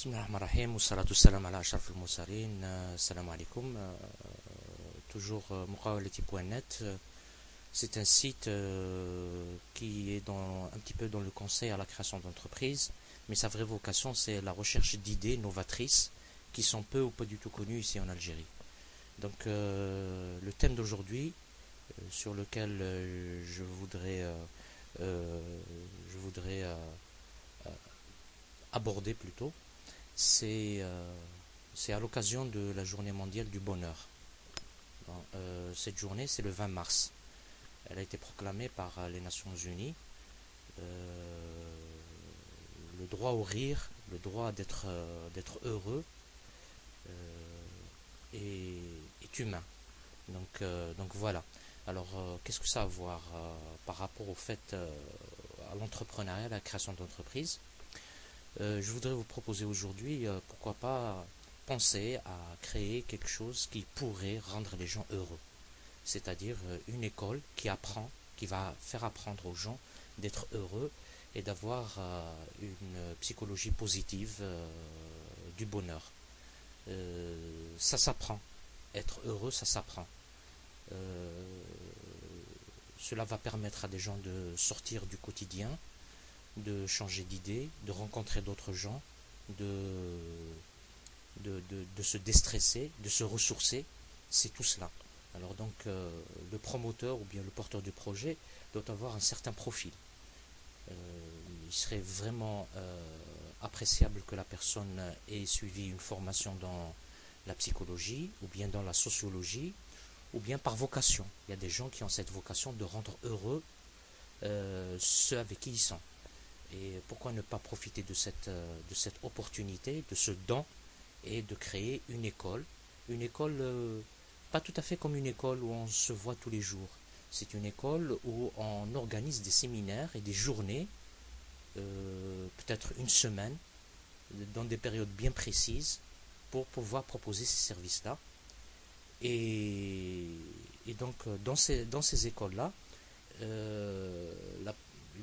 Bismillahirrahmanirrahim, wassalatu wassalam ala ashraf al-mursalin, salam alaikum. Toujours muqawalati.net, c'est un site qui est un petit peu dans le conseil à la création d'entreprises, mais sa vraie vocation c'est la recherche d'idées novatrices qui sont peu ou pas du tout connues ici en Algérie. Donc le thème d'aujourd'hui sur lequel je voudrais aborder plutôt, c'est à l'occasion de la journée mondiale du bonheur. Cette journée, c'est le 20 mars. Elle a été proclamée par les Nations Unies. Le droit au rire, le droit d'être heureux est humain. Donc voilà. Alors, qu'est-ce que ça a à voir par rapport au fait à l'entrepreneuriat, à la création d'entreprise? Je voudrais vous proposer aujourd'hui, pourquoi pas penser à créer quelque chose qui pourrait rendre les gens heureux. C'est-à-dire une école qui va faire apprendre aux gens d'être heureux et d'avoir une psychologie positive du bonheur. Ça s'apprend. Être heureux, ça s'apprend. Cela va permettre à des gens de sortir du quotidien, de changer d'idée, de rencontrer d'autres gens, de se déstresser, de se ressourcer, c'est tout cela. Alors donc le promoteur ou bien le porteur du projet doit avoir un certain profil. Il serait vraiment appréciable que la personne ait suivi une formation dans la psychologie ou bien dans la sociologie ou bien par vocation. Il y a des gens qui ont cette vocation de rendre heureux ceux avec qui ils sont. Et pourquoi ne pas profiter de cette opportunité, de ce don, et de créer une école pas tout à fait comme une école où on se voit tous les jours. C'est une école où on organise des séminaires et des journées, peut-être une semaine, dans des périodes bien précises, pour pouvoir proposer ces services-là. Et donc, dans ces écoles-là,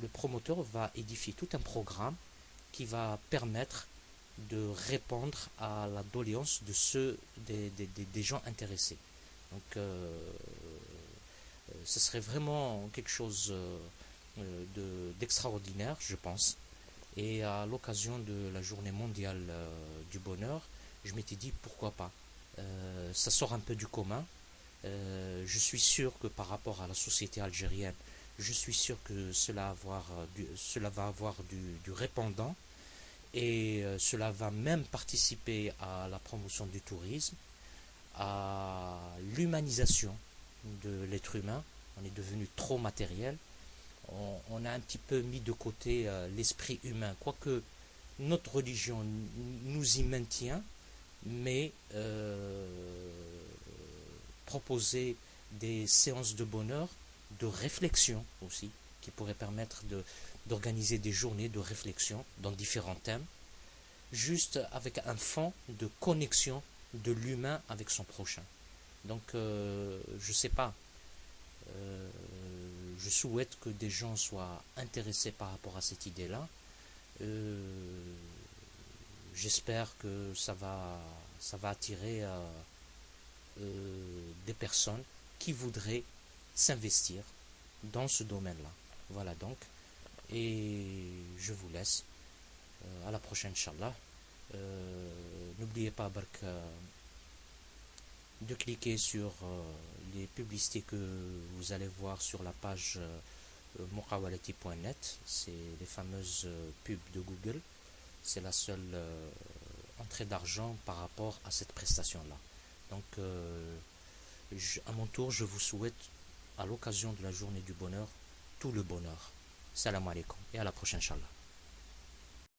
le promoteur va édifier tout un programme qui va permettre de répondre à la doléance des gens intéressés. Donc ce serait vraiment quelque chose d'extraordinaire, je pense. Et à l'occasion de la journée mondiale du bonheur, je m'étais dit pourquoi pas. Ça sort un peu du commun. Je suis sûr que par rapport à la société algérienne, je suis sûr que cela va avoir du répondant et cela va même participer à la promotion du tourisme, à l'humanisation de l'être humain. On est devenu trop matériel. On a un petit peu mis de côté l'esprit humain, quoique notre religion nous y maintient, mais proposer des séances de bonheur, de réflexion aussi, qui pourraient permettre d'organiser des journées de réflexion dans différents thèmes, juste avec un fond de connexion de l'humain avec son prochain. Donc, je sais pas, je souhaite que des gens soient intéressés par rapport à cette idée-là. J'espère que ça va attirer des personnes qui voudraient s'investir dans ce domaine-là. Voilà donc. Et je vous laisse. À la prochaine, Inch'Allah. N'oubliez pas, Bark, de cliquer sur les publicités que vous allez voir sur la page muqawalati.net. C'est les fameuses pubs de Google. C'est la seule entrée d'argent par rapport à cette prestation-là. Donc, à mon tour, je vous souhaite, à l'occasion de la journée du bonheur, tout le bonheur. Salam alaikum et à la prochaine, Inch'Allah.